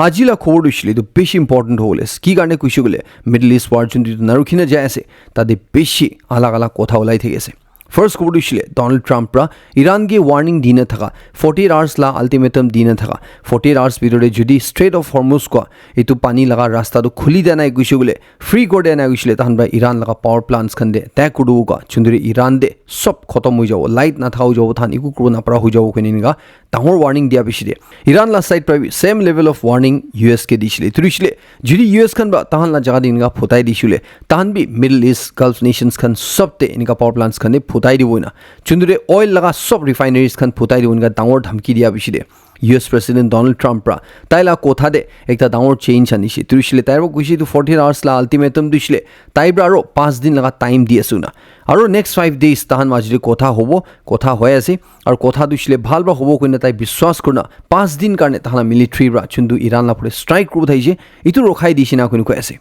আজিলা খবৰ দিছিলে এইটো বেছি ইম্পৰ্টেণ্ট হ'লে কি কাৰণে কৈছোঁ বোলে মিডল ইষ্ট ৱাৰ যোনটো নাৰুখিনে যাই আছে তাতে বেছি আলাগ আলাগ কথা ওলাই থাকি আছে ফাৰ্ষ্ট খবৰ দিছিলে ডনাল্ড ট্ৰাম্পৰা ইৰাণকে ৱাৰ্নিং দি নাথাকা 48 আৱাৰ্ছ লা আল্টিমেটাম দি নাথাকা 48 আৱাৰ্ছ ভিতৰতে যদি ষ্ট্ৰেইট অফ হৰমুজ কোৱা এইটো পানী লগা ৰাস্তাটো খুলি দিয়া নাই কৈছোঁ বোলে ফ্ৰী কৰি দিয়া নাই কৈছিলে তাহান বা ইৰাণ লগা পাৱাৰ প্লাণ্টছ খান দে ত্যাগ কৰিব কোৱা যোনদৰে ইৰাণ দে চব খতম হৈ যাব লাইট নাথাকা হৈ যাব তাহান একো কৰিব নাপাৰা হৈ যাব এনেকুৱা ডাঙৰ ৱাৰ্নিং দিয়া বেছি দিয়ে ইৰাণ লা ছাইড প্ৰায় ছেম লেভেল অফ ৱাৰ্নিং ইউএছকে দিছিলে এইটো দিছিলে যদি ইউএছ খান বা তাহান লা জেগা এনেকুৱা ফুটাই দিছিলে তাহান বি মিডল ইষ্ট গাল্ফ নেশ্যনছ খান চবতে এনেকুৱা পাৱাৰ প্লাণ্টছ খান ফুটাই দিবই না যোনদৰে অইল লগা চব ৰিফাইনাৰিজ খান ফুটাই দিব এনেকুৱা ডাঙৰ ধমকি দিয়া বেছি দিয়ে ইউএছ প্ৰেচিডেণ্ট ডনাল্ড ট্ৰাম্পৰা তাইলা কথা দে একটা ডাঙৰ চেঞ্জ আনিছে দিছিলে তাইৰ কৈছে এইটো 48 আৱাৰ্ছ লা আল্টিমেটাম দিছিলে তাইৰ আৰু 5 দিন লগা টাইম দি আছো না আৰু নেক্সট 5 ডেজ তাহান মাজতে কথা হ'ব কথা হৈ আছে আৰু কথা দিছিলে ভাল বা হ'ব কোনে তাই বিশ্বাস কৰনা 5 দিন কাৰণে তাহান মিলিটাৰীৰা যোনটো ইৰাণ লাপৰে ষ্ট্ৰাইক কৰিব থাকিছে এইটো ৰখাই দিছে না কোনে কৈ আছে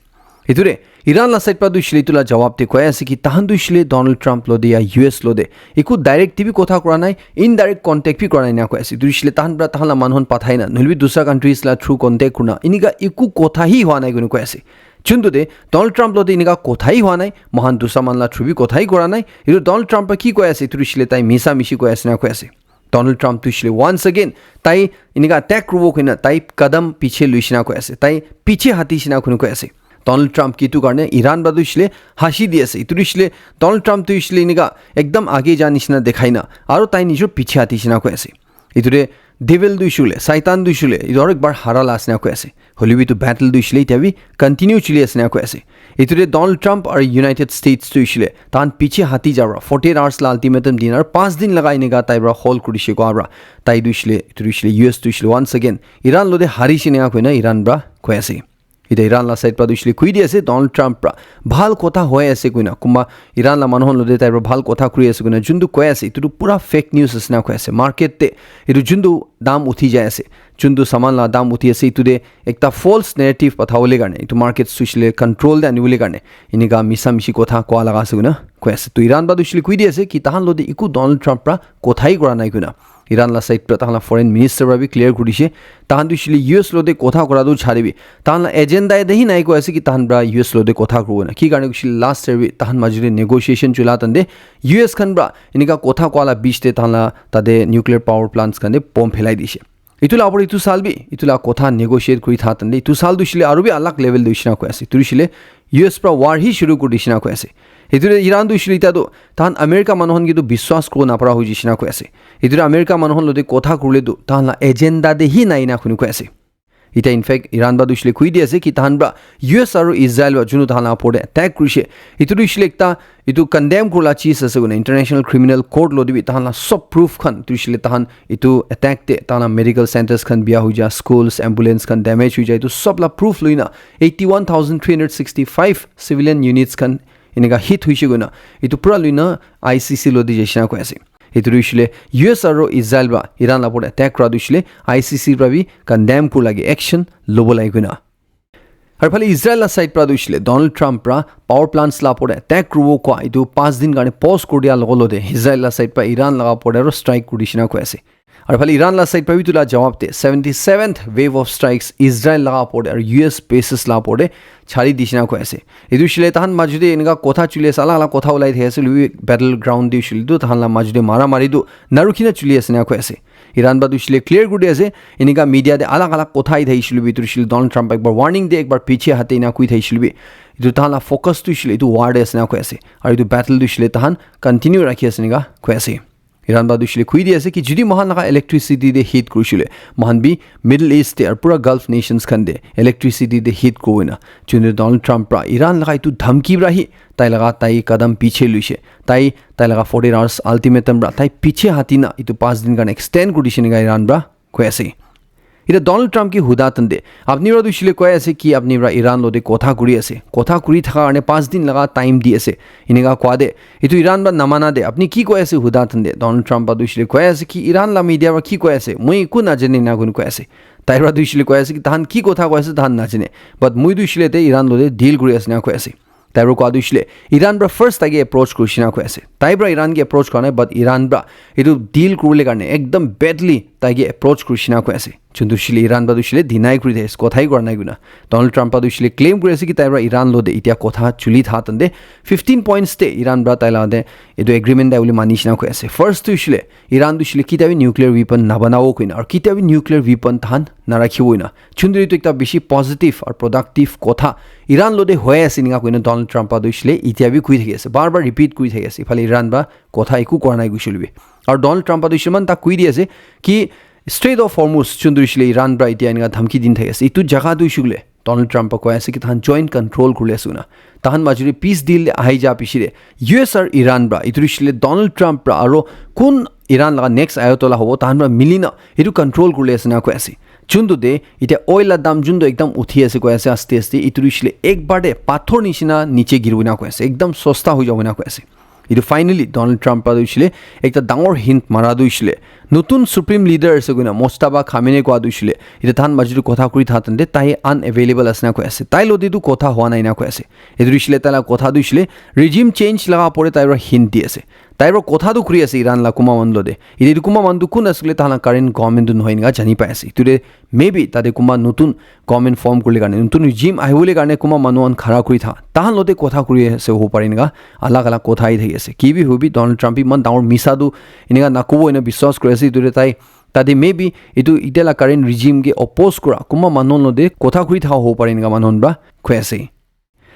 এইটোৰে ইৰাণ লা ছাইড পৰা দিছিলে এইটোলা জবাব দে কৈ আছে কি তাহান দিছিলে ডনাল্ড ট্ৰাম্প লদে ইয়া ইউএছ লদে একো ডাইৰেক্ট টিভি কথা কৰা নাই ইনডাইৰেক্ট কণ্টেক্ট বি কৰা নাই না কৈ আছে দিছিলে তাহান পৰা তাহান মানুহন পাঠাই না নহলে দুসৰা কাণ্ট্ৰিজ লা থ্ৰু কণ্টেক্ট কৰা ইনিকা একো কথাই হোৱা নাই কোনে কৈ আছে যোনটোতে ডনাল্ড ট্ৰাম্প লদে এনেকুৱা কথাই হোৱা নাই মহান দুসৰা মানলা থ্ৰুবি কথাই কৰা নাই এইটো ডনাল্ড ট্ৰাম্পে কি কৈ আছে দিছিলে তাই মিছা মিছি কৈ আছে না কৈ আছে ডনাল্ড ট্ৰাম্প দিছিলে ওৱান্স এগেইন তাই এনেকুৱা এটেক কৰিব কিনা তাই কদম পিছে লৈছে না কৈ আছে তাই পিছে হাতিছে না কোনে কৈ আছে ডনাল্ড ট্ৰাম্প কিটো কাৰণে ইৰাণ বা দিছিলে হাসি দি আছে ইটো দিছিলে ডনাল্ড ট্ৰাম্প দিছিলে এনেকুৱা একদম আগে যা নিচিনা দেখাই না আৰু তাই নিজৰ পিছে হাতিছে না কৈ আছে এইটোৰে ডেভিল দিছিলে চাইতান দিছিলে এইটো আৰু একবাৰ হাৰালা আছে না কৈ আছে হলিও এইটো বেটেল দিছিলে এতিয়া বি কণ্টিনিউ চলি আছে না কৈ আছে এইটোৰে ডনাল্ড ট্ৰাম্প আৰু ইউনাইটেড ষ্টেটছ দিছিলে তাহান পিছে হাতি যাবা 48 আৱাৰ্ছ লা আল্টিমেটাম দিন আৰু 5 দিন লগাই এনেকুৱা তাইৰ পৰা হল কৰিছে কোৱা তাই দিছিলে এইটো দিছিলে ইউএছ দিছিলে ওৱান্স এগেইন ইৰাণ লদে হাৰিছে না কৈ না ইৰাণ পৰা কৈ আছে এতিয়া ইৰাণ লা ছাইড পৰা দিছিলে কৈ দি আছে ডনাল্ড ট্ৰাম্পৰা ভাল কথা হৈ আছে কৈ না কোনোবা ইৰাণ লা মানুহৰ লদে তাইৰ পৰা ভাল কথা কৰি আছে কৈ না যোনটো কৈ আছে এইটো পুৰা ফেক নিউজ আছে না কৈ আছে মাৰ্কেটতে এইটো যোনটো দাম উঠি যায় আছে যোনটো সামান লা দাম উঠি আছে এইটোৰে একটা ফলছ নেৰেটিভ পঠাবলৈ কাৰণে এইটো মাৰ্কেট চুইছিলে কণ্ট্ৰল দে আনিবলৈ কাৰণে এনেকুৱা মিছা মিছি কথা কোৱা লগা আছে কৈ না কৈ আছে তো ইৰাণ বা দিছিলে কৈ দি আছে কি তাহান লদে একো ডনাল্ড ট্ৰাম্পৰা কথাই কৰা নাই কৈ না ইৰাণ লা ছাইড পৰা তাহান ফৰেন মিনিষ্টাৰ বাবে ক্লিয়াৰ কৰিছে তাহান দিছিলে ইউএছ লদে কথা কৰাটো ছাড়িবি তাহান এজেণ্ডাই দেহি নাই কৈ আছে কি তাহান পৰা ইউএছ লদে কথা কৰিব না কি কাৰণে কৈছিলে লাষ্ট ইয়াৰ তাহান মাজতে নেগোচিয়েশ্যন চলা তান্দে ইউএছ খান পৰা এনেকুৱা কথা কোৱালা বিচতে তাহান তাতে নিউক্লিয়াৰ পাৱাৰ প্লাণ্টছ খানে বম ফেলাই দিছে ইটোলা আপৰ ইটো চালবি ইটোলা কথা নেগোচিয়েট কৰি থাকতে ইটো চাল দিছিলে আৰু বি আলাগ লেভেল দিছে না কৈ আছে দিছিলে ইউএছ পৰা ৱাৰ হি শুৰু কৰি দিছে না কৈ আছে এইটোৰে ইৰাণ দিছিলে এতিয়াতো তাহান আমেৰিকা মানুহন কিন্তু বিশ্বাস কৰিব নাপাৰা হৈ গৈছে না কৈ আছে এইটোৰে আমেৰিকা মানুহৰ লদে কথা কৰিলেতো তাহান এজেণ্ডা দেহি নাই না শুনি কৈ আছে এতিয়া ইনফেক্ট ইৰাণ বা দিছিলে কৈ দি আছে কি তাহান বা ইউএছ আৰু ইজৰাইল বা যোনো তাহান ওপৰতে এটেক কৰিছে এইটো দিছিলে একটা এইটো কণ্ডেম কৰলা চিজ আছে কোনে ইণ্টাৰনেশ্যনেল ক্ৰিমিনেল কোৰ্ট লদিবি তাহান চব প্ৰুফ খান দিছিলে তাহান এইটো এটেকতে তাহান মেডিকেল চেণ্টাৰ্ছ খান বিয়া হৈ যায় স্কুলছ এম্বুলেন্স খান ডেমেজ হৈ যায় এইটো চবলা প্ৰুফ লৈ না 81,365 চিভিলিয়ান ইউনিটছ খান এনেকুৱা হিট হৈছে গৈ না এইটো পুৰা লৈ না ICC লদি যাইছে না কৈ আছে এইটো দিছিলে ইউএছ আৰু ইজৰাইল বা ইৰাণ ওপৰত এটেক কৰা দিছিলে ICCৰ পৰা বি কণ্ডেম কৰিব লাগে একশ্যন ল'ব লাগে গৈ না আৰু ফালে ইজৰাইল লা ছাইড পৰা দিছিলে ডনাল্ড ট্ৰাম্পৰা পাৱাৰ প্লাণ্টছ লা ওপৰত এটেক কৰিব কোৱা এইটো 5 দিন কাৰণে পজ কৰি দিয়াৰ লগতে ইজৰাইল লা ছাইড পৰা ইৰাণ লগা ওপৰত আৰু ষ্ট্ৰাইক কৰি দিছে না কৈ আছে আৰু ফালে ইৰাণ লা ছাইড পৰা তোলা জবাব দে 77th ৱেভ অফ ষ্ট্ৰাইকছ ইজৰাইল লগা ওপৰত আৰু US বেচিছ লা ওপৰতে ছাড়ি দিছে না কৈ আছে এইটো দিছিলে তাহান মাজতে এনেকুৱা কথা চলি আছে আলাগ আলাগ কথা ওলাই থাকে আছিল বেটেল গ্ৰাউণ্ড দিছিলে তাহান লা মাজতে মাৰা মাৰিটো নাৰুখিনা চলি আছে না কৈ আছে ইৰাণ বা দিছিলে ক্লিয়াৰ কৰি আছে এনেকুৱা মিডিয়াতে আলাগ আলাগ কথা আহি থাকিছিল এইটো দিছিলে ডনাল্ড ট্ৰাম্প একবাৰ ৱাৰ্নিং দিয়ে একবাৰ পিছে হাতে না কৈ থাকিছিল এইটো তাহান লা ফ'কাছ দিছিলে এইটো ৱাৰ্ড আছে না কৈ আছে আৰু এইটো বেটেল দিছিলে তাহান কণ্টিনিউ ৰাখি আছে এনেকুৱা কৈ আছে ইৰাণ বা দিছিলে কৈ দি আছে কি যদি মহান লগা ইলেক্ট্ৰিচিটি দে হিট কৰিছিলে মহান বি মিডল ইষ্টে আৰু পুৰা গাল্ফ নেশ্যনছ খান দে ইলেক্ট্ৰিচিটি দে হিট কৰিব না যোনে ডনাল্ড ট্ৰাম্পৰা ইৰাণ লগা এইটো ধমকি ৰাহি তাই লগা তাই কদম পিছে লৈছে তাই লগা 48 আৱাৰ্ছ আল্টিমেটাম পৰা তাই পিছে হাতি না এইটো 5 দিন কাৰণে এক্সটেণ্ড কৰি দিছে এনেকুৱা ইৰাণ পৰা কৈ আছে এটা ডনাল্ড ট্ৰাম্প কি হুদাতন দে আপনি পৰা দিছিলে কৈ আছে কি আপনি পৰা ইৰাণ লদে কথা কৰি আছে কথা কৰি থকা কাৰণে 5 দিন লগা টাইম দি আছে এনেকুৱা কোৱা দে এইটো ইৰাণ বা নামানা দে আপনি কি কৈ আছে হুদাতন দে ডনাল্ড ট্ৰাম্প বা দিছিলে কৈ আছে কি ইৰাণ লা মিডিয়া বা কি কৈ আছে মই একো নাজানে না কোন কৈ আছে তাইৰ পৰা দিছিলে কৈ আছে কি তাহান কি কথা কৈ আছে তাহান নাজানে বাট মই দিছিলে তে ইৰাণ লদে ডিল কৰি আছে না কৈ আছে তাইৰ কোৱা দিছিলে ইৰাণ পৰা ফাৰ্ষ্ট তাইকে এপ্ৰ'চ কৰিছে না কৈ আছে তাইৰ পৰা ইৰাণকে এপ্ৰ'চ কৰা নাই বাট ইৰাণ পৰা এইটো ডিল কৰিবলৈ কাৰণে একদম বেডলি তাইকে এপ্ৰ'চ কৰিছে না কৈ আছে যোনটো শিলে ইৰাণ বা দুছিলে ডিনাই কৰি থাকে কথাই কৰা নাই গুণা ডনাল্ড ট্ৰাম্প বা দুছিলে ক্লেইম কৰি আছে কি তাইৰ পৰা ইৰাণ লদে এতিয়া কথা চুলি থাতন্দে 15 পইণ্টছ দে ইৰাণ বা তাই লাদে এইটো এগ্ৰিমেণ্ট দাই বুলি মানিছিনা কৈ আছে ফাৰ্ষ্ট দুছিলে ইৰাণ দুছিলে কিতাবি নিউক্লিয়াৰ ৱেপন নাবনাব কইনা আৰু কিতাবি নিউক্লিয়াৰ ৱেপন থান নাৰাখিবই না চুন্দৰিটো একটা বেছি পজিটিভ আৰু প্ৰডাক্টিভ কথা ইৰাণ লদে হৈ আছে নিগা কইনা ডনাল্ড ট্ৰাম্প বা দুছিলে এতিয়া বি কৈ থাকি আছে বাৰ বাৰ ৰিপিট কৰি থাকি আছে ইফালে ইৰাণ বা কথা একো কৰা নাই গৈছিলবি আৰু ডনাল্ড ট্ৰাম্প বা দুছিলে মান তাক কৈ দি আছে কি Strait of Hormuz চুন্দৰিছিলে ইৰাণ বা এতিয়া এনেকা ধমকি দিন থাকি আছে ইটো জাগা দুইছিলে ডনাল্ড ট্ৰাম্প কৈ আছে কি তাহান জইণ্ট কণ্ট্ৰল কৰি আছে না তাহান মাজুৰি পিছ দিল আহি যা পিছিৰে US আৰু ইৰাণ বা ইটোছিলে ডনাল্ড ট্ৰাম্প আৰু কোন ইৰাণ লগা নেক্সট আয়তলা হ'ব তাহান বা মিলিনা এইটো কণ্ট্ৰল কৰি আছে না কৈ আছে যোনটো দে এতিয়া অইলৰ দাম যোনটো একদম উঠি আছে কৈ আছে আস্তে আস্তে ইটোছিলে একবাৰতে পাথৰ নিচিনা নিচে গিৰিব না কৈ আছে একদম সস্তা হৈ যাব না কৈ আছে ইটো ফাইনেলি ডনাল্ড ট্ৰাম্প দিছিলে একটা ডাঙৰ হিণ্ট মাৰা দিছিলে নতুন সুপ্ৰিম লিডাৰ আছে গুনা মোস্তাবা খামেনে কোৱা দিছিলে এটা তান মাজুৰি কথা কৰি থাতন্দে তাই আনএভেইলেবল আছে না কৈ আছে তাই লদিটো কথা হোৱা নাই না কৈ আছে এটো দিছিলে তালা কথা দিছিলে ৰিজিম চেঞ্জ লগা পৰে তাইৰ হিণ্ট দি আছে তাইৰ কথাটো কৰি আছে ইৰাণ লা কুমা মান লদে ইটো কুমা মানটো কোন আছিল তালা কাৰেণ্ট গভৰ্ণমেণ্ট নহয় নিগা জানি পাই আছে ইটোৰে মেবি তাতে কুমা নতুন গভৰ্ণমেণ্ট ফৰ্ম কৰিলে কাৰণে নতুন ৰিজিম আহিবলৈ কাৰণে কুমা মানুহ খাৰা কৰি থা তাহান লদে কথা কৰি আছে হ'ব পাৰে নিগা আলাগ আলাগ কথা আহি থাকি আছে কি বি হবি ডনাল্ড ট্ৰাম্প ইমান ডাঙৰ মিছাটো এনেকা নাকব এনে বিশ্বাস কৰি আছে ইটোৰে তাই তাতে মেবি এইটো ইটেলা কাৰেণ্ট ৰিজিমকে অপ'জ কৰা কুমা মানুহ লদে কথা কৰি থকা হ'ব পাৰে নিগা মানুহন বা কৈ আছে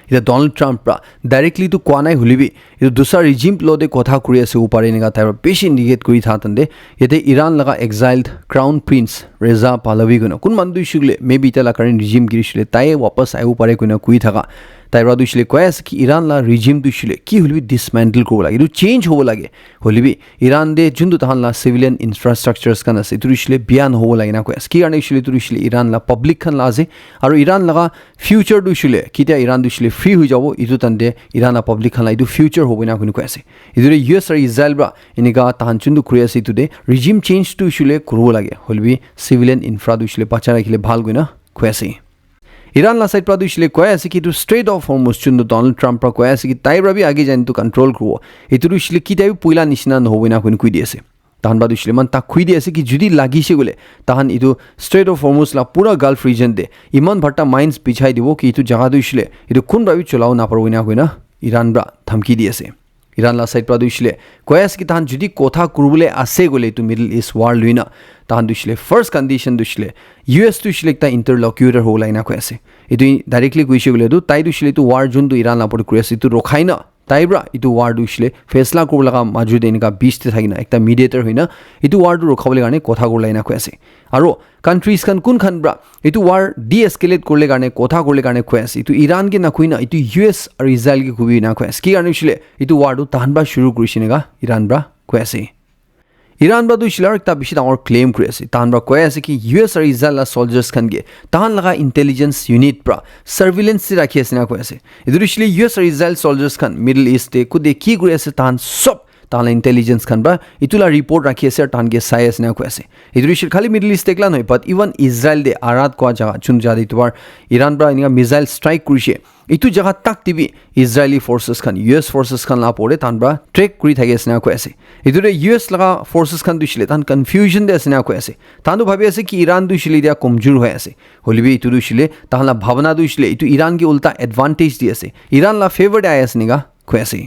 এটা ডনাল্ড ট্ৰাম্প ডাইৰেক্টলিটো কোৱা নাই হলিবি এইটো দুসৰা ৰিজিম লদে কথা কৰি আছে উপাৰে নিগা তাইৰ বেছি ইণ্ডিকেট কৰি থাতন্দে ইয়াতে ইৰাণ লগা এক্সাইল্ড ক্ৰাউন প্ৰিন্স ৰেজা পাহলভি গুণ কোন মানুহ দুইছিলে মেবি ইটেলা কাৰেণ্ট ৰিজিম গিৰিছিলে তাই ৱাপছ আহিব পাৰে কোনে কৈ থাকা তাইৰ পৰা দুইছিলে কৈ আছে কি ইৰাণ লা ৰিজিম দুইছিলে কি হলিবি ডিছমেণ্টেল কৰিব লাগে এইটো চেঞ্জ হ'ব লাগে হলিবি ইৰাণ দে যোনটো তাহান লা চিভিলিয়ান ইনফ্ৰাষ্ট্ৰাকচাৰ্ছ খান আছে এইটো দিছিলে বিয়া নহ'ব লাগে না কৈ আছে কি কাৰণে দিছিলে এইটো দিছিলে ইৰাণ লা পাব্লিক খান লা আছে আৰু ইৰাণ লগা ফিউচাৰ দিছিলে কেতিয়া ইৰাণ দিছিলে ফ্ৰী হৈ যাব এইটো তান্তে ইৰাণ পাব্লিক খান লা এইটো ফিউচাৰ হ'ব না কোনে কৈ আছে এইটোৰে US আৰু ইজৰাইল বা এনেকা তাহান যোনটো কৰি আছে এইটো দে ৰিজিম চেঞ্জটো দিছিলে কৰিব লাগে হলিবি চিভিলিয়ান ইনফ্ৰা দিছিলে বাচ্চা ৰাখিলে ভাল গৈ না কৈ আছে ইৰাণ লা সাইড পৰা দিছিলে কৈ আছে কি এইটো ষ্ট্ৰেইট অফ হৰমুজ যোনটো ডনাল্ড ট্ৰাম্প পৰা কৈ আছে কি তাইৰ বাবে আগে জানিটো কণ্ট্ৰল কৰিব এইটো দিছিলে কি তাই পইলা নিচিনা নহ'ব না কোনে কৈ দি আছে তাহান বা দিছিলে মান তাক কৈ দি আছে কি যদি লাগিছে গ'লে তাহান এইটো ষ্ট্ৰেইট অফ হৰমুজ লা পুৰা গাল্ফ ৰিজন দে ইমান ভাৰ্টা মাইণ্ডছ পিছাই দিব কি এইটো জাগা দিছিলে এইটো কোন ভাবি চলাব নাপাৰব না কৈ না ইৰাণ বা ধমকি দি আছে ইৰাণ লা সাইড পৰা দিছিলে কৈ আছে কি তাহান যদি কথা কৰিবলৈ আছে গ'লে এইটো মিডল ইষ্ট ৱাৰ লৈ না তাহান দিছিলে ফাৰ্ষ্ট কণ্ডিশ্যন দিছিলে US দিছিলে এটা ইণ্টাৰলকিউটৰ হ'ব লাগে না কৈ আছে এইটো ডাইৰেক্টলি কৈছে গ'লে এইটো তাই দিছিলে এইটো ৱাৰ যোনটো ইৰাণ লাপৰত কৰি আছে এইটো ৰখাই না তাইৰ পৰা এইটো ৱাৰ দিছিলে ফেচলা কৰিব লগা মাজতে এনেকুৱা বিছতে থাকি না এটা মিডিয়েটৰ হৈ না এইটো ৱাৰটো ৰখাবলৈ কাৰণে কথা কৰিব লাগে না কৈ আছে আৰু কাণ্ট্ৰিজ খান কোনখন পৰা এইটো ৱাৰ ডি এস্কেলেট কৰিলে কাৰণে কথা কৰিলে কাৰণে কৈ আছে এইটো ইৰাণকে নাকৈ না এইটো US আৰু ইজৰাইলকে খুবি না কৈ আছে কি কাৰণে দিছিলে এইটো ৱাৰটো তাহান বা শুৰু কৰিছে নেগা ইৰাণ পৰা কৈ আছে ইৰাণ বা দুইছিলে আৰু এটা বেছি ডাঙৰ ক্লেইম কৰি আছে তাহান পৰা কৈ আছে কি US আৰু ইজৰাইল ছলজাৰ্ছ খানকে তাহান লগা ইণ্টেলিজেঞ্চ ইউনিট পৰা চাৰ্ভিলেঞ্চ ৰাখি আছে না কৈ আছে এইটো দিছিলে US আৰু ইজৰাইল ছলজাৰ্ছ খান মিডল ইষ্টে কোদে কি কৰি আছে তাহান চব তাহান ইণ্টেলিজেঞ্চ খান বা ইটোলা ৰিপৰ্ট ৰাখি আছে আৰু তাহানকে চাই আছে না কৈ আছে এইটো দিছিলে খালি মিডল ইষ্ট একলা নহয় বাট ইভন ইজৰাইল দে আৰাত কোৱা জাগা যোন জাগা তোমাৰ ইৰাণ পৰা এনেকুৱা মিছাইল ষ্ট্ৰাইক কৰিছে এইটো জাগা তাক টিভি ইজৰাইলী ফৰ্চেছ খান US ফৰ্চেছ খান লা পৰে তাহান পৰা ট্ৰেক কৰি থাকি আছে না কৈ আছে এইটোৰে US লগা ফৰ্চেছ খান দিছিলে তাহান কনফিউজন দে আছে না কৈ আছে তাহানো ভাবি আছে কি ইৰাণ দিছিলে এতিয়া কমজোৰ হৈ আছে হলিবি এইটো দিছিলে তাহান লা ভাৱনা দিছিলে এইটো ইৰাণকে উল্টা এডভান্টেজ দি আছে ইৰাণ লা ফেভাৰ্ড আই আছে নিগা কৈ আছে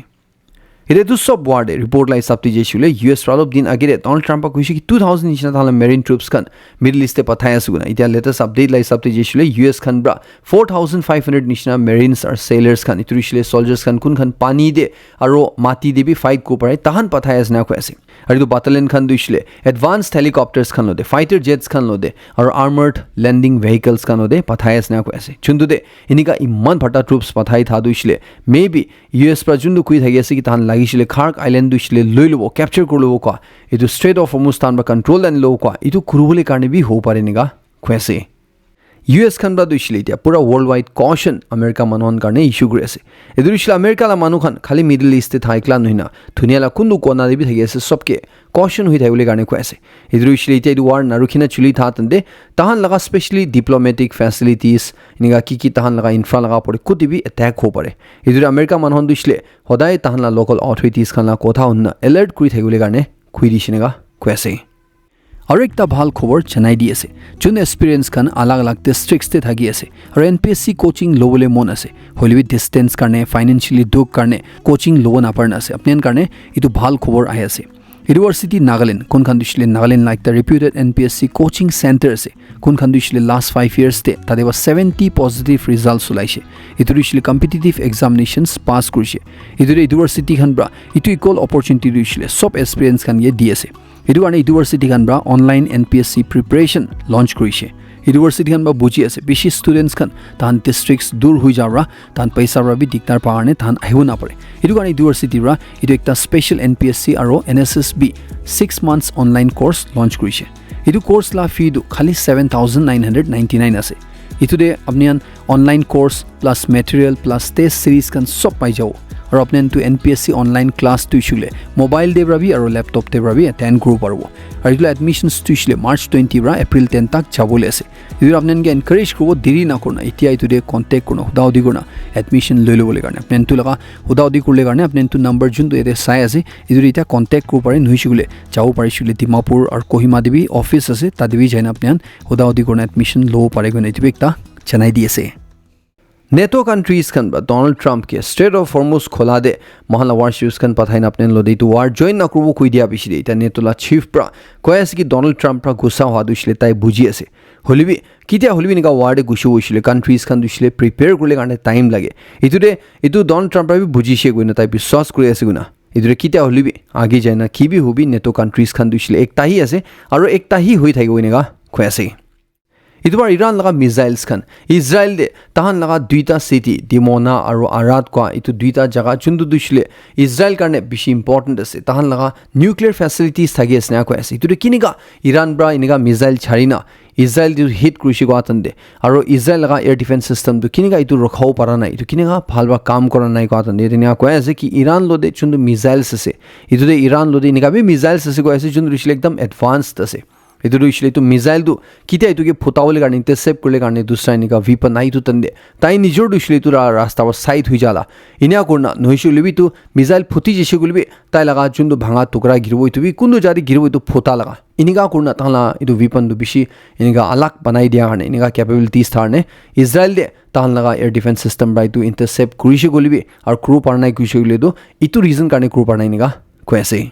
এটো সব ওয়ার্ডে রিপোর্ট লাই সাপটি যেছিলে US অলপ দিন আগে ডনাল্ড ট্রাম্প কইছে কি 2000 নিচিনা তাহলে মেরিন ট্রুপস খান মিডল ইস্টে পাঠাই আছে গুনা এটা লেটেস্ট আপডেট লাই সাপটি যেছিলে US খান ব্রা 4500 নিচিনা মেরিনস আর সেলার্স খান ইতুরিছিলে সোলজার্স খান কোন খান পানি দে আর মাটি দেবি ফাইট কো পারে তাহান পাঠাই আছে না কৈ আছে আর ইটো বাটালিয়ন খান দিছিলে এডভান্সড হেলিকপ্টার্স খান লদে ফাইটার জেটস খান লদে আর আর্মার্ড ল্যান্ডিং ভেহিকলস খান লদে পাঠাই আছে না কৈ আছে চুন্দু দে ইনিকা ইমান ভাটা ট্রুপস পাঠাই থা দিছিলে মেবি US পৰা যোনটো কৈ থাকি আছে কি তাহান লাগিছিলে খাৰ্ক আইল্যান্ড দিছিলে লৈ ল'ব ক্যাপচাৰ কৰি ল'ব কোৱা এইটো ষ্ট্ৰেইট অফ হৰমুজ তাহান বা কণ্ট্ৰল আনি ল'ব কোৱা এইটো কৰিবলৈ কাৰণে বি হ'ব পাৰে নিগা কৈ আছে US খান বা দিছিলে এতিয়া পুৰা ৱৰ্ল্ড ৱাইড কশ্যন আমেৰিকা মানুহৰ কাৰণে ইছ্যু কৰি আছে এইটো দিছিলে আমেৰিকাৰ মানুহখন খালি মিডল ইষ্টে থাইকলা নহয় না ধুনীয়ালা কোনটো কোনা দেবি থাকি আছে চবকে কশ্যন হৈ থাকিবলৈ কাৰণে কৈ আছে এইটো দিছিলে এতিয়া এইটো ৱাৰ নাৰুখিনা চুলি থাকতে তাহান লগা স্পেচিয়েলি ডিপ্ল'মেটিক ফেচিলিটিজ এনেকুৱা কি তাহান লগা ইনফ্ৰা লগা পৰে ক'ত বি এটেক হ'ব পাৰে এইটো আমেৰিকা মানুহৰ দিছিলে সদায় তাহান লোকেল অথৰিটিজ খান কথা শুনা এলাৰ্ট কৰি থাকিবলৈ কাৰণে খুই দিছে নেগা কৈ আছে আৰু একটা ভাল খবৰ জনাই দি আছে যোন এক্সপিৰিয়েঞ্চ খান আলাগ আলাগ ডিষ্ট্ৰিক্টতে থাকি আছে আৰু NPSC কোচিং ল'বলৈ মন আছে হলিবি ডিষ্টেন্স কাৰণে ফাইনেন্সিয়েলি দুখ কাৰণে কোচিং ল'ব নাপাৰ আছে আপোনাৰ কাৰণে এইটো ভাল খবৰ আহি আছে ইউনিভাৰ্চিটি নাগালেণ্ড কোনখন দিছিলে Nagaland like the reputed NPSC coaching centre আছে কোনখন দিছিলে লাষ্ট 5 ইয়াৰ্ছতে তাতে 70 পজিটিভ ৰিজাল্টছ ওলাইছে এইটো দিছিলে কম্পিটিটিভ এক্সামিনেশ্যনছ পাছ কৰিছে এইটো ইউনিভাৰ্চিটি খান পৰা এইটো ইকুৱেল অপৰচুনিটি দিছিলে সব এক্সপিৰিয়েঞ্চ খান ইয়ে দি আছে এইটো কাৰণে ইউনিভাৰ্চিটি খান পৰা অনলাইন NPSC প্ৰিপাৰেশ্যন লঞ্চ কৰিছে ইউনিভাৰ্চিটি খান বা বুজি আছে বেছি ষ্টুডেণ্টছ খান তাহান ডিষ্ট্ৰিক্টছ দূৰ হৈ যাওঁৰা তাহান পইচাৰ বাবে দিগদাৰ পাৰ কাৰণে তাহান আহিব নাপাৰে এইটো কাৰণে ইউনিভাৰ্চিটিৰ পৰা এইটো একটা স্পেচিয়েল NPSC আৰু NSSB 6 months online course launch কৰিছে এইটো কোৰ্চ লা ফিটো খালি 7,999 আছে এইটোতে আপুনি online course plus material plus test series খান সব পাই যাব আৰু আপুনি NPSC অনলাইন ক্লাছ তুইছিলে মোবাইল দে পাবি আৰু লেপটপ দে পাবি এটেণ্ড কৰিব পাৰিব আৰু এইটো এডমিশ্যনছ তুইছিলে মাৰ্চ 20 পৰা এপ্ৰিল 10 তাক যাবলৈ আছে এইটো আপোনালোকে এনকাৰেজ কৰিব দেৰি নকৰনা এতিয়া এইটোতে কণ্টেক্ট কৰনা সুদাউদি কৰনা এডমিশ্যন লৈ ল'বলৈ কাৰণে আপুনি লগা সুদাউদি কৰিলে কাৰণে আপুনি নম্বৰ যোনটো ইয়াতে চাই আছে এইটো এতিয়া কণ্টেক্ট কৰিব পাৰে নহৈছিলে যাব পাৰিছিলে ডিমাপুৰ আৰু কহিমা দেৱী অফিচ আছে তাত দেৱী যাই আপুনি সুদাউদি কৰনা এডমিশ্যন ল'ব পাৰে গৈ এইটো একটা জনাই দি আছে नेटो कंट्रीज खन Donald Trump K straight of Hormuz खोला दे महला वार शिप्स खन पथाइन अपने लोदे तो वार जॉइन नकरबो कुइ दिया बिसिदे इता नेटो ला चीफ प्रा कोयास कि डोनाल्ड ट्रम्प प्रा गुस्सा हुआ दुसले ताई बुझी আছে হলিবি কিতিয়া হলিবি নিকা ওয়ার্ডে গুছি হইছিলে কান্ট্রিজ খান দুসলে প্রিপেয়ার করলে কারণে টাইম লাগে ইতুতে ইতু ডোনাল্ড ট্রাম্প প্রা বুঝিছে গইনা তাই বিশ্বাস করে আছে গুনা ইতুতে কিতিয়া হলিবি আগে যায় না কিবি হবি নেটো কান্ট্রিজ খান দুসলে একটাহি আছে আৰু একটাহি হৈ থাকে গইনা কয়াছে इतबार इरान लगा मिसाइल्स खान इजराइल दे तहान लगा दुईटा सिटी डिमोना और आराद को इतु दुईटा जगह चुंदु दुसले इजराइल करने बिशी इंपॉर्टेंट আছে तहान लगा न्यूक्लियर फैसिलिटीज থাকি আছে না কয় আছে ইতু কিনিকা ইরান ব্রা ইনিকা মিসাইল ছাড়িনা ইজরাইল দি হিট কৃষি গাতন্দে আৰু ইজৰাইল লगा এয়াৰ ডিফেন্স সিস্টেম দু কিনিকা ইতু ৰখাও পাৰা নাই ইতু কিনিকা ভালবা কাম কৰা নাই গাতন্দে তেনিয়া কয় আছে কি ইরান লদে চুন্দু মিসাইলস আছে ইতুতে ইরান লদে ইনিকা বি মিসাইলস আছে কয় আছে চুন্দু দিছিলে একদম এডভান্সড আছে इधर इसलिए तो मिसाइल तो कितना इतु के फुतावले करने इंटरसेप्ट करले करने दूसरा इनका वीपन नहीं तो तंदे ताई निजोर इसलिए तो रास्ता पर साइड हुई जाला इन्हें करना नोहिशुले भी तो मिसाइल फुती जैसे गुल भी ताई लगा चुन तो भांगा टुकड़ा गिरवो तो भी कुंदो जारी गिरवो तो फुता लगा इनका करना ताला इतु वीपन तो बिशी इनका अलग बनाई दिया करने इनका कैपेबिलिटीज था ने इजराइल दे ताल लगा एयर डिफेंस सिस्टम बाई तो इंटरसेप्ट कुरिशे गुल भी और क्रू पढ़ना कुरिशे गुले तो इतु रीजन करने क्रू पढ़ना इनका कैसे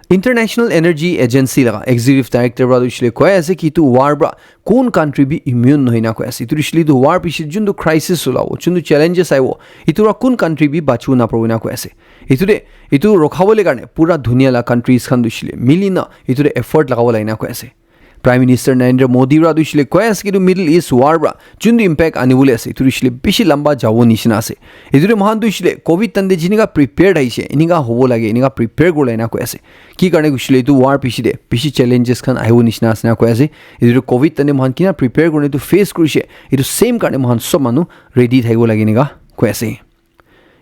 इंटरनेशनल एनर्जी एजेंसी लगा एग्जीक्यूटिव डायरेक्टर ब्रा दुसले कय আছে কি তু ওয়ার ব্রা কোন কান্ট্রি বি ইমিউন নহয় না কয় আছে তু দিসলি তো ওয়ার পিছে জুন্দু ক্রাইসিস ওলাও জুন্দু চ্যালেঞ্জেস আইবো ইতুরা কোন কান্ট্রি বি বাঁচু না পারবো না কয় আছে ইতুরে ইতু রখাবলে কারণে পুরা দুনিয়া লা কান্ট্রিজ খান দুসলে মিলি না ইতুরে এফর্ট লাগাবলাই না কয় আছে प्राइम मिनिस्टर नरेंद्र मोदी रा दुसले कय আছে कि मिडल ईस्ट वार ब्रा जुंदु इम्पैक्ट आनिबोले আছে इतु दिसले बेसी लंबा जावो निशिना আছে इतुरे महान दुसले कोविड तंदे जिनिगा प्रिपेयर्ड आइसे इनिगा होबो लागे इनिगा प्रिपेयर गोले ना कय আছে কি কারণে গুছলে ইতু ওয়ার পিছিদে বেশি চ্যালেঞ্জেস খান আইবো নিশনা আছে না কয় আছে ইতু কোভিড তনে মহান কিনা প্রিপেয়ার করনে তো ফেস কৰিছে ইতু সেম কারণে মহান সব মানু রেডি থাকিব লাগে নিগা কয় আছে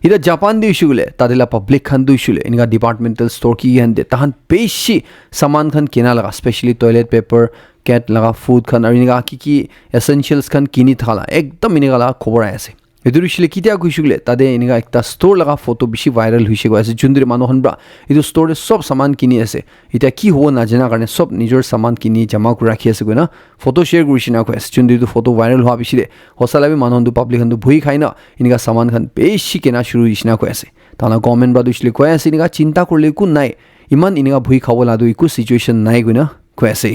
इधर जापान दे इशूले तादिला पब्लिक खान दो इशूले इनका डिपार्टमेंटल स्टोर की हंदे तहन पेशी सामान खान केना लगा स्पेशली टॉयलेट पेपर कैट लगा फूड खान और इनका की एसेंशियल्स खान किनी थाला एकदम इनका लगा खबर आया से इधर इशूले कितिया कुशूले तादे इनका एक स्टोर लगा फोटो बिशी वायरल हुई से ऐसे जुंदरे मानोहन ब्रा इधर स्टोर सब सामान किनी ऐसे इतना की हो ना जना करने सब निजर सामान किनी जमा कर रखी ऐसे कोई ना फोटो शेयर करी ना कोई ऐसे जुंदरे तो फोटो वायरल हुआ बिशी हौसला भी मानोहन तो पब्लिक हन तो भूई खाई ना इनका सामान खान बेशी के ना शुरू इशना कोई ऐसे ताना गवर्नमेंट ब्रा दुसले कोई ऐसे इनका चिंता कर ले कुन नाई इमान इनका भूई खाओ लादो इकु सिचुएशन नाई कोई ना कोई ऐसे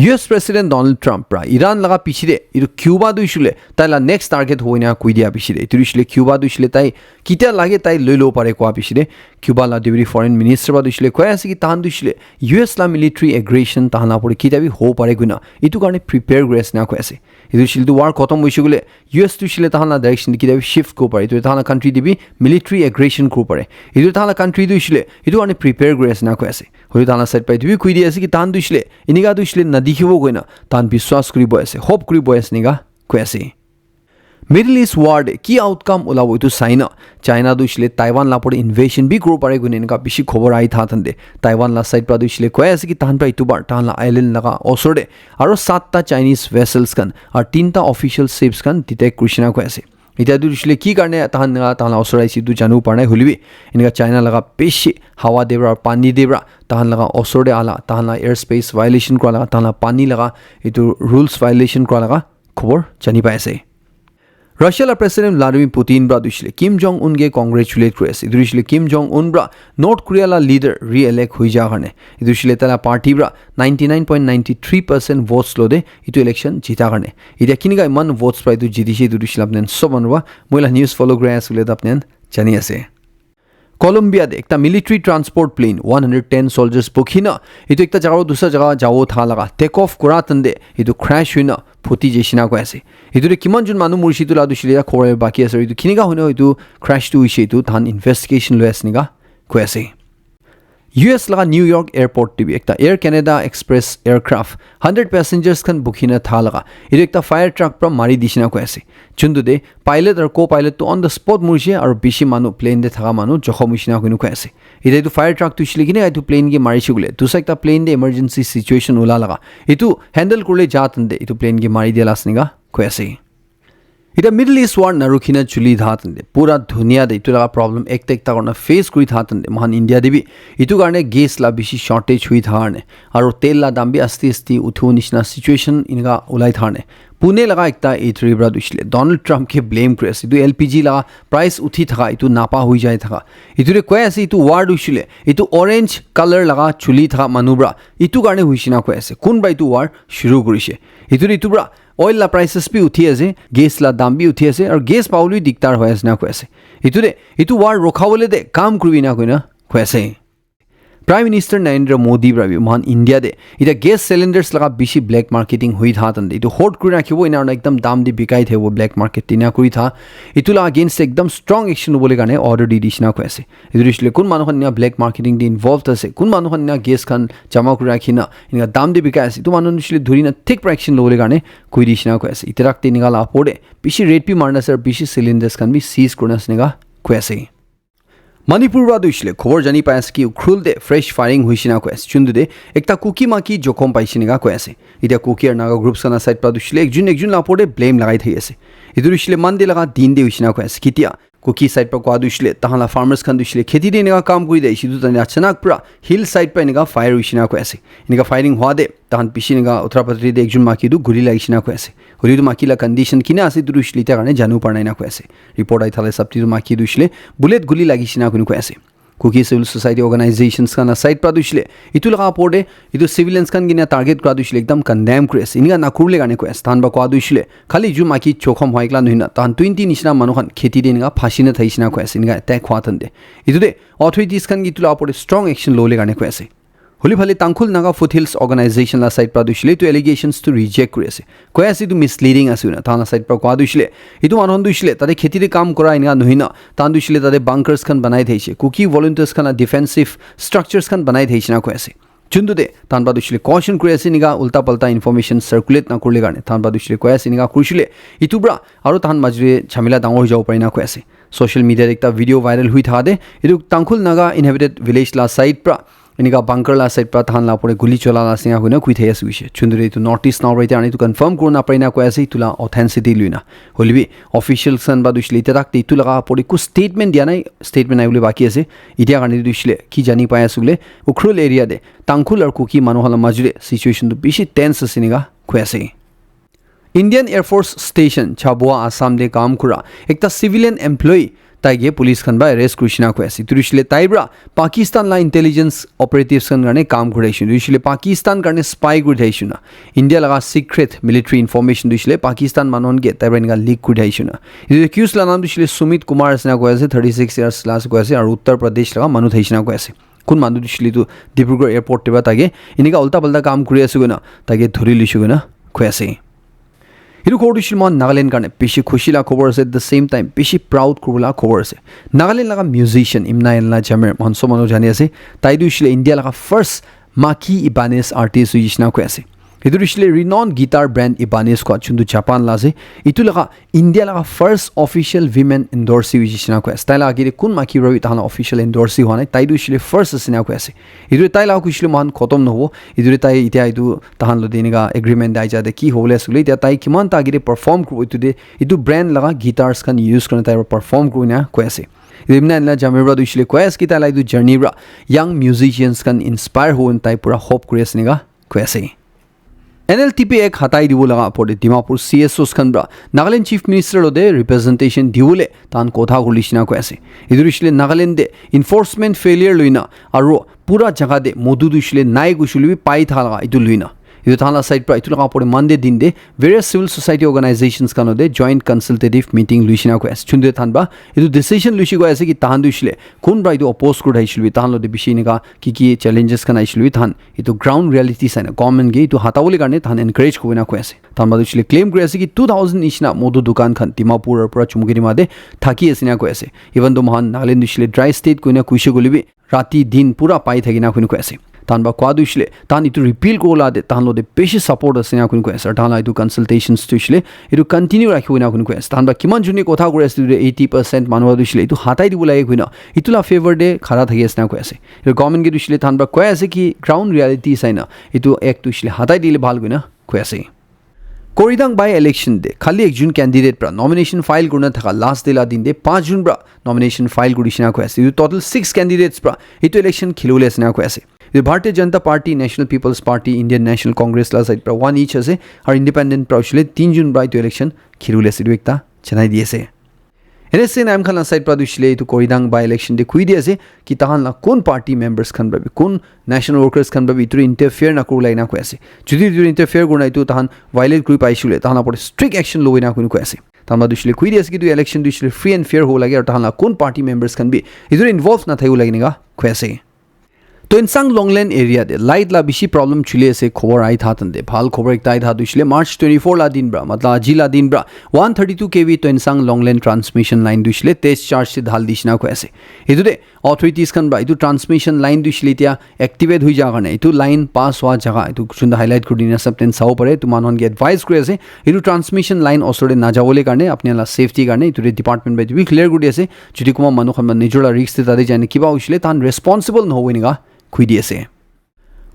US President Donald Trump pra Iran laga pichide iru Cuba du ishule taila next target hoina kuidia pichide itu ishule Cuba du ishule tai kitia lage tai loilo pare ko pichide Cuba la deputy foreign minister ba du ishule koy ase ki tahan du ishule US la military aggression tahana pore kitia bi ho pare guina itu karone prepare grace na koy ase itu ishule du war khotom hoise gule US du ishule tahana direction kitia bi shift ko pare itu tahana country dibi military aggression ko pare itu tahana country du ishule itu karone prepare grace na koy ase hoi tahana side pai dibi kuidia ase ki tahan du ishule iniga du ishule দেখিব গৈ না তান বিশ্বাস কৰিব আছে hope কৰিব আছে নিগা কৈ আছে মিডল ইষ্ট ওয়াৰ্ড কি আউটকাম ওলাব এইটো চাইনা দুইছিলে তাইৱান লাপৰ ইনভেশন বি কৰিব পাৰে গুনে এনেকা বেছি খবৰ আই থাতন্দে তাইৱান লা সাইড পৰা দুইছিলে কৈ আছে কি তাহান পৰা ইটো বাৰ তাহান লা আইল্যান্ড লগা ওচৰতে আৰু 7টা চাইনিজ ভেসেলস খান আৰু 3টা অফিশিয়াল শিপস খান ডিটেক্ট কৰিছিনা কৈ আছে Ita du dishile ki karne tahan la osorai si du janu parnai hulibi inga China laga beshi hawa debra pani debra tahan laga osorde ala tahan la airspace violation kra laga tahan la pani laga itu rules violation kra laga khobor jani pai ase Russia la President Vladimir Putin bra dishile Kim Jong Un ge congratulate kore ase dishile Kim Jong Un bra North Korea la leader re-elect hui ja karne dishile tala party bra 99.93% votes lode itu election jita karne ida kiniga iman votes pra itu jidise dishile apnen sobanwa moila news follow grass ule apnen jani ase Colombia de ekta military transport plane 110 soldiers bukhina itu ekta jagao dusra jaga jawo tha laga take off kora tande itu crash huina phuti jesina ko ase itu kiman jun manu murshi tu la dushile khore baki ase itu kiniga hoino itu crash tu ise itu than investigation lo asniga ko ase US laga New York airport tv ekta Air Canada Express aircraft 100 passengers kan bukhina tha laga itu ekta fire truck pra mari disina ko ase chundu de pilot or co-pilot to on the spot murshi aru bishi manu plane de thaga manu jokhomishina koinu ko ase ida itu fire truck tu shligine itu plane ge mari shigule tu sa ekta plane de emergency situation ula laga itu handle kurle jatande itu plane ge mari dela asniga ko ase ida Middle East war narukhina chuli thatande pura dunia de itu laga problem ekta ekta korna face kuri thatande mahan India debi itu garne gas la bishi shortage hui tharne aru tel la dam bi asti asti uthu nishna situation inga ulai tharne Pune laga ekta A3 bra dushile Donald Trump ke blame kore ase itu LPG laga price uthi thaka itu napa hui jai thaka itu re koi ase itu war dushile itu orange color laga chuli thaka manubra itu garne huishina koi ase kun ba itu war shuru korise itu bra oil la prices bi uthi ase gas la dam bi uthi ase aru gas pauli diktar hoy ase na koi ase itu war rokhawole de kam kurbi na koina koi ase Prime Minister Narendra Modi bravi mahan India de ita gas cylinders laga bishi black marketing hui tha tande itu hot kuri rakhibo ina ekdam dam di bikai the wo black market tina kuri tha itu la against ekdam strong action bole gane order di dishna ko ase itu risle kun manu khan black marketing di involved ase kun manu khan gas khan jama kuri rakhina ina dam di bikai ase itu manu risle dhurina thick action bole gane koi dishna ko ase iterakte nigala apode bishi rate pi marna sir bishi cylinders khan bi seize kurna snega ko ase Manipur ra dushile khobor jani pai ase ki ukhul de fresh firing huishina ko ase chundu de ekta cookie maki jokhom paishinega ko ase ida cookie naga groups kana side pra dushile ekjun la pore blame lagai thai ase idu dushile mande laga din de huishina ko ase kitia cookie side pra ko dushile tahala farmers khan dushile kheti de nega kam kuri de sidu tani achanak pra hill side pa nega fire huishina ko ase nega firing hwa de tahan pishinega Uttar Pradesh de ekjun maki du guli lagishina ko ase hori du maki la condition kina ase du dushile ta garne janu parnai na ko ase report ai thale sabti du maki dushile bullet guli lagishina ko ase Cookie Civil Society organizations kana side pra dushile itu laga porde itu civilians kan gina target kra dushile ekdam condemn kure ase inga nakurle gane ko stan ba kwa dushile khali ju maki chokhom hoikla nohina tan 20 nishna manu khan kheti de ninga phasina thaisina ko ase inga attack khwa thande itu de authorities kan gitu la porde strong action lole gane ko ase Holi phale Tangkhul Naga Foothills organization la side pra dushile to allegations to reject kure ase ko ase itu misleading ase na thana side pra kwa dushile itu manhon dushile tade kheti de kam kora inga nohina tan dushile tade bunkers khan banai theise cookie volunteers kana defensive structures khan banai theisina ko ase chundu de tan ba dushile caution kure ase niga ulta palta information circulate na kurle gane tan ba dushile ko ase niga kushile itu bra aru tan majre chamila dangor jau paina ko ase social media ekta video viral hui thade itu Tangkhul Naga inhabited village la side pra Inika bunker la side pra than la pore guli chola la singa huina kui theya suise chundure to notice now right ani to confirm korna paina ko ase tula authenticity luina holibi official san ba dushli tarak te tula pore ku statement dia nai statement ai ule baki ase idia garni dushile ki jani pa asule ukrul area de Tangkhul ar kuki manohala majure situation to bishi tense asiniga ko ase Indian Air Force Station Chabua Assam de kam kura ekta civilian employee taige police khan ba arrest kurishina ko ase turishile taibra Pakistan la intelligence operatives kan garne kam kuraishin turishile Pakistan garne spy kurdaishuna India laga secret military information turishile Pakistan manon ge taibra inga leak kurdaishuna idu accused la naam turishile Sumit Kumar asna ko ase 36 years last ko ase aru Uttar Pradesh laga manu thaishina ko ase kun manu turishile tu Dibrugarh airport teba tage inika ulta palta kam kuri ase gona tage dhori lishu gona ko ase Iru Kodishil mon Nagaland karne pishi khushila khobor ase at the same time pishi proud kurula khobor ase Nagaland laga musician Imna Elna Jamer Monso Mano jani ase taidu shile India laga first Maki Ibanez artist yishna ko ase Itu rishle renowned guitar brand Ibanez ko chundu Japan la se itu laga India laga first official women endorsee wishina ko style agire kun maki rawi tahana official endorsee hona tai du rishle first asina ko ase itu tai la ko rishle man khotom no ho itu tai itia itu tahan lo deniga agreement dai ja de ki hole sule itia tai kiman ta agire perform ko itu brand laga guitars kan use karna tai perform ko na ko ase Rimna la jamira du rishle ko ase ki tai la du journey ra young musicians kan inspire ho tai pura hope create niga ko ase NLTP ek hatai dibo laga pore Dimapur CSOs khanbra Nagaland Chief Minister lode representation diule tan kotha gulishina ko ase idurishile Nagaland de enforcement failure loina aro pura jaga de modu dushile nai gushuli pai thala idu loina idu thala side pra itu laga pore Monday din de various civil society organizations kanode joint consultative meeting luishina ko ase chunde thanba idu decision luishi ko ase ki tahan dushile kun bra idu oppose kru daishilwi tahan lode bishini ga ki challenges kana ishilwi tahan itu ground reality saina government ge itu hatawuli karne tahan encourage ko na ko ase tahan ba dushile claim kru ase ki 2000 ishna modu dukan khan Dimapur pura chumgiri ma de thaki asina ko ase even though mahan Nagaland dushile dry state ko na kuishe golibi rati din pura pai thagina ko ase tan ba kwa dushile tan itu repeal ko la de tan lo de peshi support asina kun ko ase tan la itu consultations tushile itu continue rakhi na kun ko ase tan ba kiman juni kotha gore ase 80% manwa dushile itu hatai dibu lage kuina itu la favor de khara thagi asina ko ase itu government ge dushile tan ba ko ase ki ground reality saina itu ek dushile hatai dile bhal kuina ko ase Koridang by election de khali ek jun candidate pra nomination file gurna thaka last de la din de 5 jun pra nomination file gurishina ko ase itu total 6 candidates pra itu election khilule asina ko ase The Bharatiya Janata Party, National People's Party, Indian National Congress la side pra one each ase aur independent pra ushile 3 June bra itu election khirule ase ekta chanai diase NSA naam khan la side pra ushile itu Koridang by election de khui diase ki tahan la kon party members khan bra kon national workers khan bra itu interfere na kurulai na ko ase jodi itu interfere gurna itu tahan violate group aishule tahan por strict action loina kun ko ase tahan ba ushile khui diase ki tu election du ushile free and fair ho lage aur tahan la kon party members khan bi itu involve na thayu lagi niga ko ase तो इंसांग लॉन्गलैंड area दे light ला बिशी problem चुले से खबर आई था तंदे भाल खबर एक ताई था दुशले मार्च 24 ला दिन ब्रा मतलब अजी ला दिन ब्रा 132 kV तो इंसांग लॉन्गलैंड ट्रांसमिशन लाइन दुशले तेज चार्ज से धाल दिशना को ऐसे इदुरे ऑथोरिटीज कन ब्रा इदु ट्रांसमिशन लाइन दुशले त्या एक्टिवेट हुई जागा ने इदु लाइन पास हुआ जगह इदु सुंदर हाईलाइट कुडिना सब टेन साउ परे तु मानन के एडवाइस करे से इदु ट्रांसमिशन लाइन ओसोडे ना जावले करने अपने ला सेफ्टी करने इदु डिपार्टमेंट बाय बि क्लियर गुडी से जुदि कुमा मानु खन निजोला रिस्क ते तादे जाने किबा उशले तान रिस्पांसिबल न होवेनिगा खुई दिए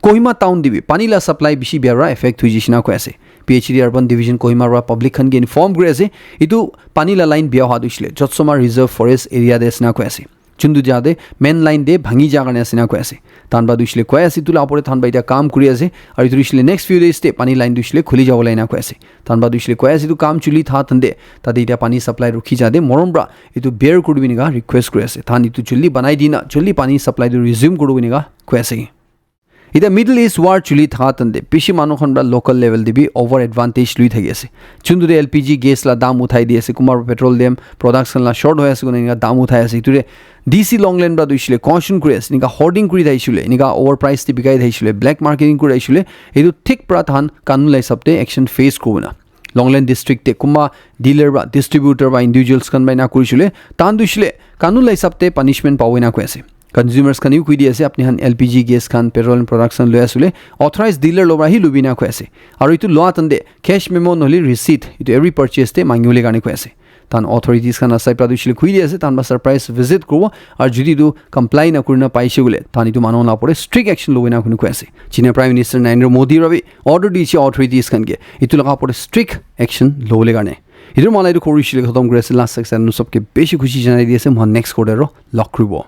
कोहिमा टाउन दिबी पानी ला सप्लाई बिशी बेरा इफेक्ट हुई जिसना को ऐसे PHD अर्बन डिवीजन कोहिमा रा पब्लिक खन के इन्फॉर्म करे ऐसे इतु पानी ला लाइन बिया हादु इसले जत्सोमा रिजर्व फॉरेस्ट एरिया देसना को ऐसे चुंदु जादे मेन लाइन दे भांगी जागने असना को ऐसे तान बा दुसले को ऐसे तुला परे थान बाइदा काम करि ऐसे और इतु इसले नेक्स्ट फ्यू डेज ते पानी लाइन दुसले खुली जाव लाइना को ऐसे तान बा दुसले को ऐसे तु काम चुली था तंदे तादे इटा पानी सप्लाई रुखी जादे मोरमब्रा इतु बेयर कुडबिनिगा रिक्वेस्ट करे ऐसे थान इतु चुल्ली बनाई दिना चुल्ली पानी सप्लाई दु रिज्यूम कुडबिनिगा को ऐसे इधर मिडल ईस्ट वार चुली था तंदे पिशी मानो खन बड़ा लोकल लेवल दिबी ओवर एडवांटेज लुई थगे से चुंदुरे LPG गैस ला दाम उठाई दिए से कुमार पेट्रोलियम प्रोडक्शन ला शॉर्ट होया से गुनेगा दाम उठाया से इतुरे DC लॉन्गलैंड बड़ा दुइशले कॉशन क्रेस निका होर्डिंग कुरी दाइशुले निका ओवर प्राइस ति बिगाई दाइशुले ब्लैक मार्केटिंग कुरी दाइशुले इदु थिक प्राथान कानून लाई सबते एक्शन फेस कोना लॉन्गलैंड डिस्ट्रिक्ट ते कुमा डीलर बा डिस्ट्रीब्यूटर बा इंडिविजुअल्स कन बाइना कुरिशुले तान दुइशले कानून लाई सबते पनिशमेंट पावेना कोसे कंज्यूमर्स खान यू खुदी ऐसे अपने हान LPG गैस खान पेट्रोल प्रोडक्शन लो आसुले ऑथराइज डीलर लोबरा ही लुबिना को ऐसे और इतु लो तंदे कैश मेमो नली रिसीट इतु एवरी परचेस ते मांगुले गाने को ऐसे तान ऑथोरिटीज खान असाई प्रदुशले खुदी ऐसे तान बा सरप्राइज विजिट को और जुदी दु कंप्लाई न करना पाइसे गुले तान इतु मानो ना पड़े स्ट्रिक्ट एक्शन लोबिना कुन को ऐसे चीन प्राइम मिनिस्टर नरेंद्र मोदी रवि ऑर्डर दिछि ऑथोरिटीज खान के इतु लगा पड़े स्ट्रिक्ट एक्शन लोले गाने इधर मलाई तो कोरिशिले खतम करे से लास्ट सेक्शन नु सबके बेसी खुशी जनाई दिएसे म नेक्स्ट कोडर लक रुबो